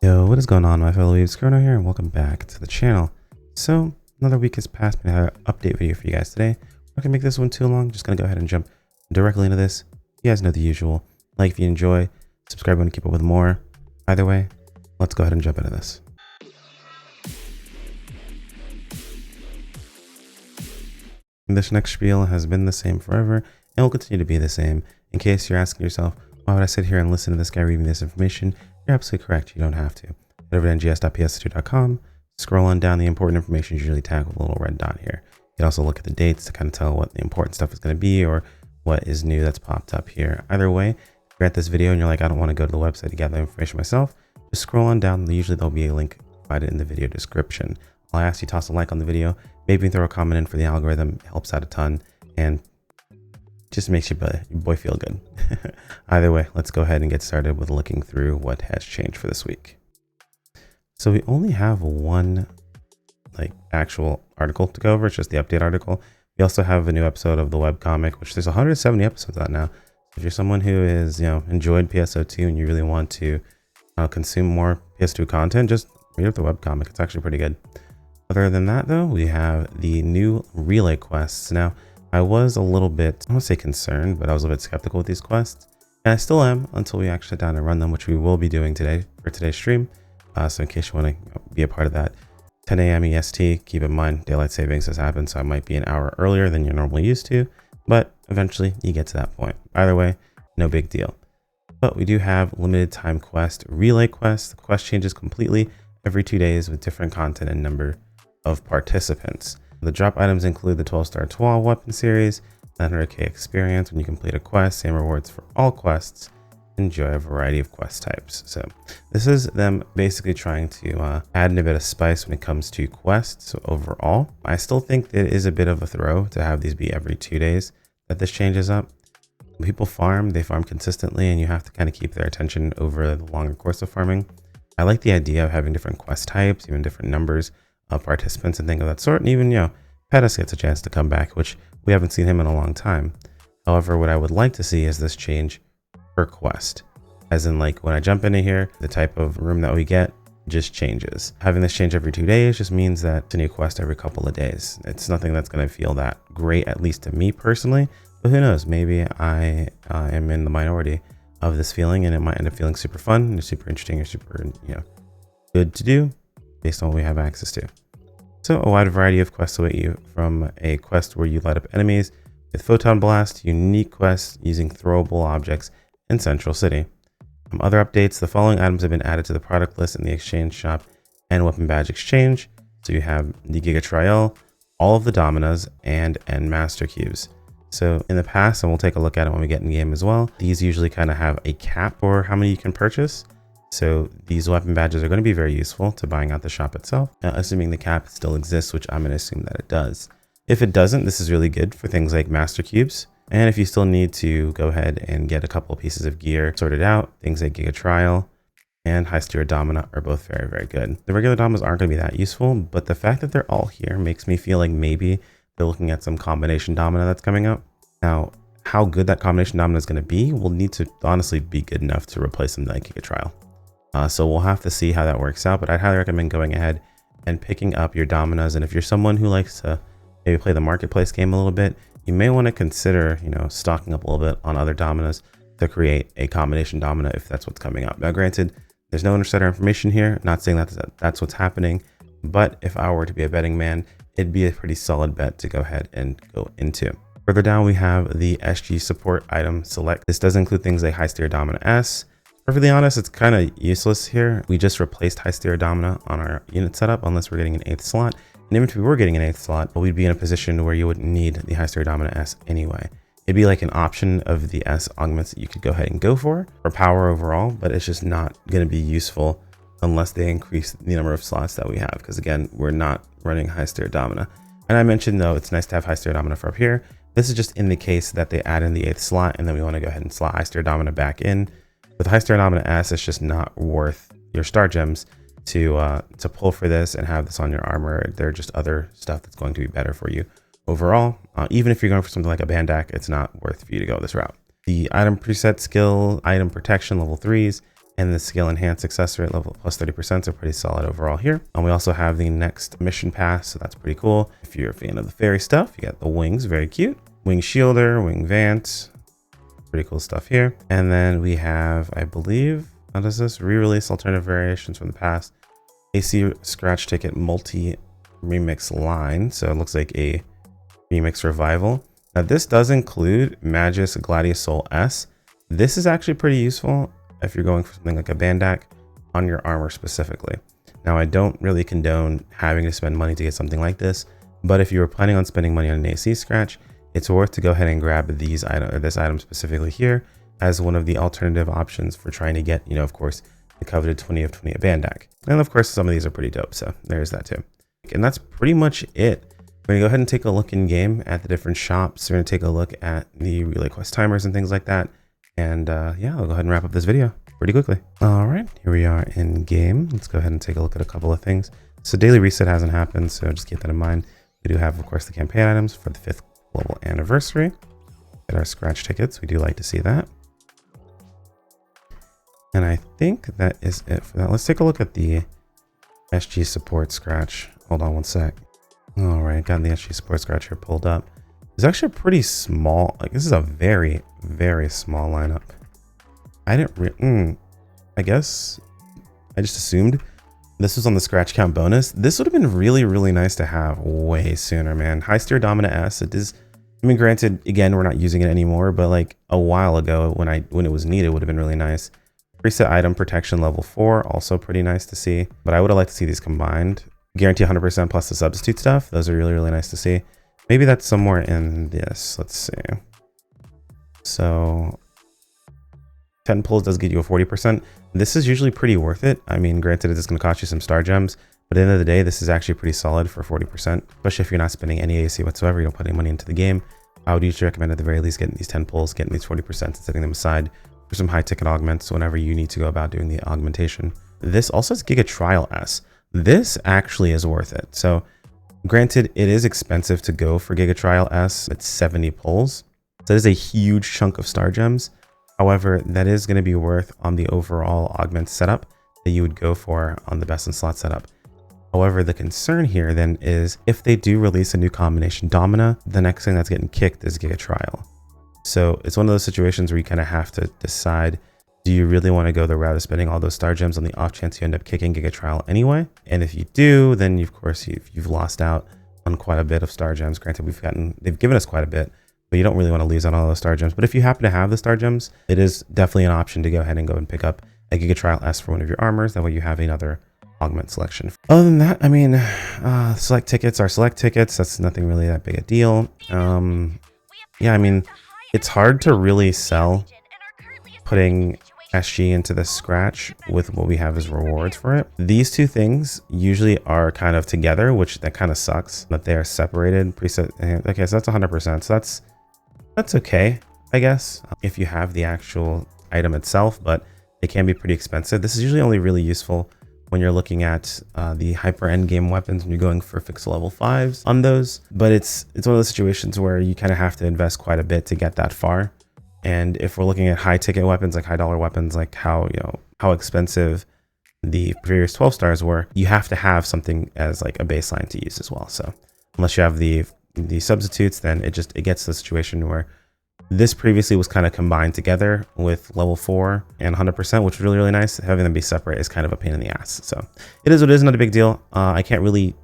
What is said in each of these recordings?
Yo, what is going on, my fellow weebs? Chrono here, and welcome back to the channel. So, another week has passed, and I have an update video for you guys today. I'm not gonna make this one too long, just gonna go ahead and jump directly into this. You guys know the usual. Like if you enjoy, subscribe when you keep up with more. Either way, let's go ahead and jump into this. This next spiel has been the same forever, and will continue to be the same. In case you're asking yourself, why would I sit here and listen to this guy reading this information? You're absolutely correct, you don't have to. Head over to ngs.ps2.com, scroll on down. The important information is usually tagged with a little red dot here. You can also look at the dates to kind of tell what the important stuff is going to be or what is new that's popped up here. Either way, if you're at this video and you're like, I don't want to go to the website to gather information myself, just scroll on down. Usually there'll be a link provided in the video description. I'll ask you to toss a like on the video, maybe throw a comment in for the algorithm. It helps out a ton and just makes your boy feel good. Either way, let's go ahead and get started with looking through what has changed for this week. So we only have one actual article to go over. It's just the update article. We also have a new episode of the webcomic, which there's 170 episodes out now. If you're someone who is, enjoyed PSO2 and you really want to consume more PS2 content, just read up the webcomic. It's actually pretty good. Other than that, though, we have the new relay quests. Now, I was a little bit, I don't want to say concerned, but I was a bit skeptical with these quests. And I still am until we actually sit down and run them, which we will be doing today for today's stream. So in case you want to be a part of that, 10 a.m. EST, keep in mind, daylight savings has happened, so I might be an hour earlier than you're normally used to, but eventually you get to that point. Either way, no big deal. But we do have limited time quest, relay quests. The quest changes completely every 2 days with different content and number of participants. The drop items include the 12-star Toile weapon series, 900k experience when you complete a quest, same rewards for all quests. Enjoy a variety of quest types. So this is them basically trying to add in a bit of spice when it comes to quests. So overall, I still think it is a bit of a throw to have these be every 2 days that this changes up. When people farm, they farm consistently, and you have to kind of keep their attention over the longer course of farming. I like the idea of having different quest types, even different numbers of participants and things of that sort. And even, PHANTASY gets a chance to come back, which we haven't seen him in a long time. However, what I would like to see is this change per quest. As in, like, when I jump into here, the type of room that we get just changes. Having this change every 2 days just means that it's a new quest every couple of days. It's nothing that's going to feel that great, at least to me personally. But who knows? Maybe I am in the minority of this feeling, and it might end up feeling super fun and super interesting or super, good to do based on what we have access to. So a wide variety of quests await you, from a quest where you light up enemies with photon blast, unique quests using throwable objects in Central City. Other updates: the following items have been added to the product list in the exchange shop and weapon badge exchange. So you have the Giga Trial, all of the Dominas, and Master Cubes. So in the past, and we'll take a look at it when we get in game as well, these usually kind of have a cap for how many you can purchase. So these weapon badges are going to be very useful to buying out the shop itself, assuming the cap still exists, which I'm going to assume that it does. If it doesn't, this is really good for things like Master Cubes. And if you still need to go ahead and get a couple of pieces of gear sorted out, things like Giga Trial and High Steer Domina are both very, very good. The regular Dominas aren't going to be that useful, but the fact that they're all here makes me feel like maybe they're looking at some combination Domina that's coming out. Now, how good that combination Domina is going to be will need to honestly be good enough to replace something like Giga Trial. So we'll have to see how that works out, but I'd highly recommend going ahead and picking up your Dominas. And if you're someone who likes to maybe play the marketplace game a little bit, you may want to consider, stocking up a little bit on other Dominas to create a combination Domina if that's what's coming up. Now, granted, there's no insider information here, not saying that's what's happening, but if I were to be a betting man, it'd be a pretty solid bet to go ahead and go into. Further down, we have the SG support item select. This does include things like High Steer Domina S. Perfectly honest, it's kind of useless here. We just replaced High Steer Domina on our unit setup unless we're getting an 8th slot. And even if we were getting an 8th slot, we'd be in a position where you wouldn't need the High Steer Domina S anyway. It'd be like an option of the S augments that you could go ahead and go for power overall, but it's just not going to be useful unless they increase the number of slots that we have. Because again, we're not running High Steer Domina. And I mentioned, though, it's nice to have High Steer Domina for up here. This is just in the case that they add in the 8th slot and then we want to go ahead and slot High Steer Domina back in. With High Steer Domina S, it's just not worth your star gems to pull for this and have this on your armor. There are just other stuff that's going to be better for you overall. Even if you're going for something like a Bandak, it's not worth for you to go this route. The item preset skill, item protection level 3s, And the skill enhanced success rate level plus 30%, so pretty solid overall here. And we also have the next mission pass, so that's pretty cool. If you're a fan of the fairy stuff, you got the wings, very cute. Wing shielder, wing vant, pretty cool stuff here. And then we have, I believe, how does this? Re-release alternative variations from the past. AC scratch ticket multi remix line, so it looks like a remix revival. Now this does include Magus Gladius Soul S. This is actually pretty useful if you're going for something like a Bandak on your armor specifically. Now I don't really condone having to spend money to get something like this, but if you were planning on spending money on an AC scratch, it's worth to go ahead and grab these item, or this item specifically here, as one of the alternative options for trying to get, of course, the coveted 20 of 20 at Bandak. And of course, some of these are pretty dope, so there's that too. And that's pretty much it. We're gonna go ahead and take a look in game at the different shops. We're gonna take a look at the relay quest timers and things like that. And yeah, I'll go ahead and wrap up this video pretty quickly. All right, here we are in game. Let's go ahead and take a look at a couple of things. So daily reset hasn't happened, so just keep that in mind. We do have, of course, the campaign items for the 5th global anniversary. Get our scratch tickets. We do like to see that. And I think that is it for that. Let's take a look at the SG support scratch. Hold on one sec. All right, got the SG support scratch here pulled up. It's actually a pretty small, like this is a very, very small lineup. I guess I just assumed this was on the scratch count bonus. This would have been really, really nice to have way sooner, man. High steer dominant S, it is, I mean, granted, again, we're not using it anymore, but like a while ago when it was needed, would have been really nice. Preset item protection level 4, also pretty nice to see, but I would have liked to see these combined. Guarantee 100% plus the substitute stuff. Those are really, really nice to see. Maybe that's somewhere in this. Let's see. So 10 pulls does get you a 40%. This is usually pretty worth it. I mean, granted, it's going to cost you some star gems, but at the end of the day, this is actually pretty solid for 40%, especially if you're not spending any AC whatsoever. You don't put any money into the game. I would usually recommend at the very least getting these 10 pulls, getting these 40% and setting them aside for some high ticket augments whenever you need to go about doing the augmentation. This also has Giga Trial S. This actually is worth it. So granted, it is expensive to go for Giga Trial S. It's 70 pulls. So that is a huge chunk of star gems. However, that is going to be worth on the overall augment setup that you would go for on the best in slot setup. However, the concern here then is if they do release a new combination Domina, the next thing that's getting kicked is Giga Trial. So it's one of those situations where you kind of have to decide, do you really want to go the route of spending all those star gems on the off chance you end up kicking Giga Trial anyway? And if you do, then of course you've lost out on quite a bit of star gems. Granted, they've given us quite a bit, but you don't really want to lose on all those star gems. But if you happen to have the star gems, it is definitely an option to go ahead and pick up a Giga Trial S for one of your armors. That way you have another augment selection. Other than that, I mean, select tickets are select tickets. That's nothing really that big a deal. Yeah, I mean, it's hard to really sell putting SG into the scratch with what we have as rewards for it. These two things usually are kind of together, which that kind of sucks that they are separated. Preset. Okay, so that's 100%. So that's okay, I guess, if you have the actual item itself, but it can be pretty expensive. This is usually only really useful when you're looking at the hyper endgame weapons when you're going for fixed level 5s on those. But it's one of those situations where you kind of have to invest quite a bit to get that far. And if we're looking at high ticket weapons, like high dollar weapons, like how expensive the previous 12 stars were, you have to have something as like a baseline to use as well. So unless you have the substitutes, then it gets to the situation where this previously was kind of combined together with level 4 and 100%, which was really, really nice. Having them be separate is kind of a pain in the ass. So it is what it is, not a big deal. I can't really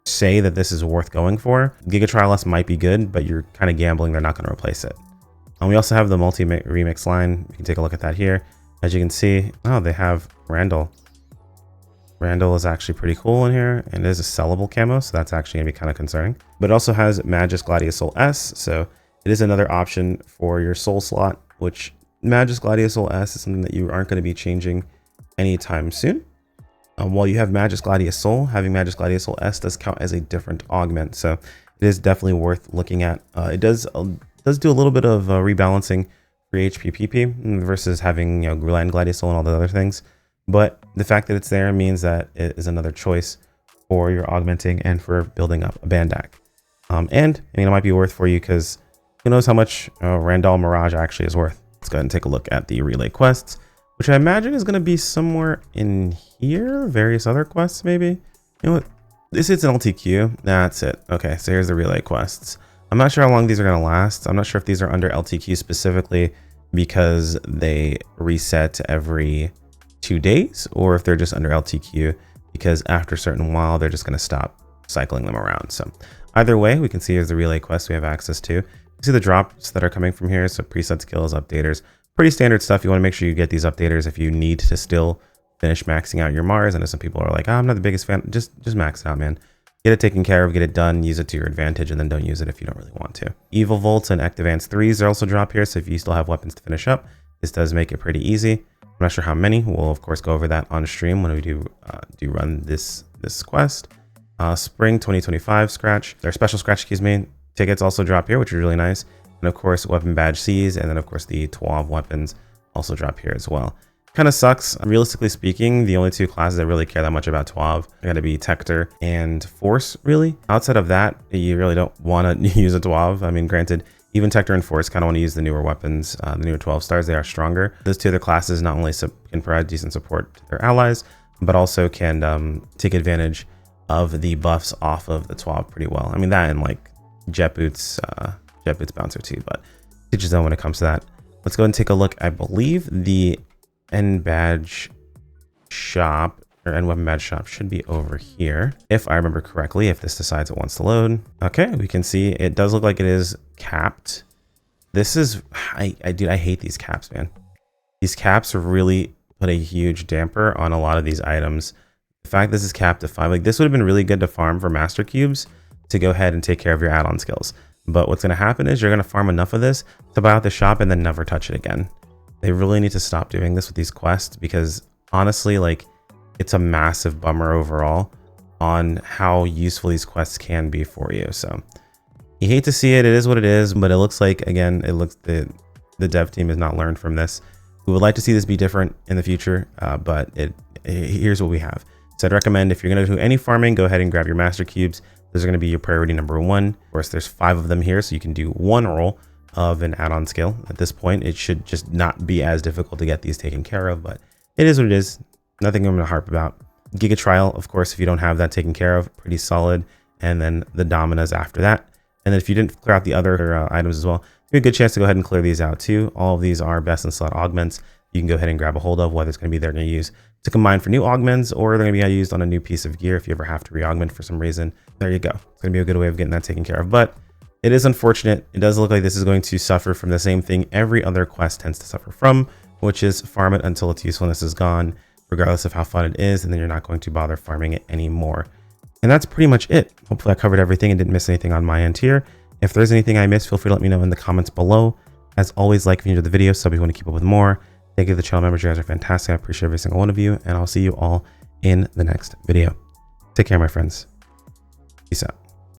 say that this is worth going for. Giga Trial S might be good, but you're kind of gambling they're not going to replace it. We also have the multi remix line. You can take a look at that here. As you can see, they have Randall. Randall is actually pretty cool in here, and it is a sellable camo, so that's actually gonna be kind of concerning. But it also has Magus Gladius Soul S, so it is another option for your soul slot, which Magus Gladius Soul S is something that you aren't going to be changing anytime soon. While you have Magus Gladius Soul, having Magus Gladius Soul S does count as a different augment, so it is definitely worth looking at. It does do a little bit of rebalancing for HP PP versus having Grand Gladius Soul and all the other things, but the fact that it's there means that it is another choice for your augmenting and for building up a Bandak. And I mean, it might be worth for you because who knows how much Randall Mirage actually is worth. Let's go ahead and take a look at the relay quests. which I imagine is going to be somewhere in here. Various other quests, maybe. You know what? This is an LTQ. That's it. Okay, so here's the relay quests. I'm not sure how long these are going to last. I'm not sure if these are under LTQ specifically because they reset every 2 days, or if they're just under LTQ because after a certain while, they're just going to stop cycling them around. So either way, we can see here's the relay quests we have access to. You see the drops that are coming from here. So preset skills, updaters, pretty standard stuff. You want to make sure you get these updaters if you need to still finish maxing out your Mars. I know some people are like, oh, I'm not the biggest fan. Just max it out, man. Get it taken care of, get it done, use it to your advantage, and then don't use it if you don't really want to. Evil Volts and Activance 3s are also drop here, so if you still have weapons to finish up, this does make it pretty easy. I'm not sure how many. We'll of course go over that on stream when we do run this quest. Spring 2025 scratch, or special scratch, excuse me. Tickets also drop here, which is really nice. And of course, weapon badge Cs, and then of course the 12 weapons also drop here as well. Kind of sucks. Realistically speaking, the only two classes that really care that much about 12 are going to be Tector and Force, really. Outside of that, you really don't want to use a 12. I mean, granted, even Tector and Force kind of want to use the newer weapons, the newer 12 stars. They are stronger. Those two other classes not only can provide decent support to their allies, but also can take advantage of the buffs off of the 12 pretty well. I mean, that and like Jet Boots Bouncer too, but teach his own when it comes to that. Let's go and take a look. I believe the End badge shop or end weapon badge shop should be over here, if I remember correctly, if this decides it wants to load. Okay, we can see it does look like it is capped. This is, dude, I hate these caps, man. These caps really put a huge damper on a lot of these items. The fact this is capped to 5, like this would have been really good to farm for master cubes to go ahead and take care of your add-on skills. But what's going to happen is you're going to farm enough of this to buy out the shop and then never touch it again. They really need to stop doing this with these quests because honestly, like, it's a massive bummer overall on how useful these quests can be for you. So you hate to see it. It is what it is, but it looks like, again, the dev team has not learned from this. We would like to see this be different in the future, but here's what we have. So I'd recommend if you're going to do any farming, go ahead and grab your master cubes. Those are going to be your priority number 1. Of course, there's 5 of them here, so you can do 1 roll of an add-on skill. At this point, it should just not be as difficult to get these taken care of, but it is what it is. Nothing I'm going to harp about. Giga Trial, of course, if you don't have that taken care of, pretty solid. And then the Dominas after that. And then if you didn't clear out the other items as well, you have a good chance to go ahead and clear these out too. All of these are best in slot augments. You can go ahead and grab a hold of, whether it's going to be they're going to use to combine for new augments, or they're going to be used on a new piece of gear if you ever have to re-augment for some reason. There you go. It's going to be a good way of getting that taken care of. But it is unfortunate. It does look like this is going to suffer from the same thing every other quest tends to suffer from, which is farm it until its usefulness is gone, regardless of how fun it is, and then you're not going to bother farming it anymore. And that's pretty much it. Hopefully I covered everything and didn't miss anything on my end here. If there's anything I missed, feel free to let me know in the comments below. As always, like if you enjoyed the video, sub if you want to keep up with more. Thank you to the channel members. You guys are fantastic. I appreciate every single one of you, and I'll see you all in the next video. Take care, my friends. Peace out.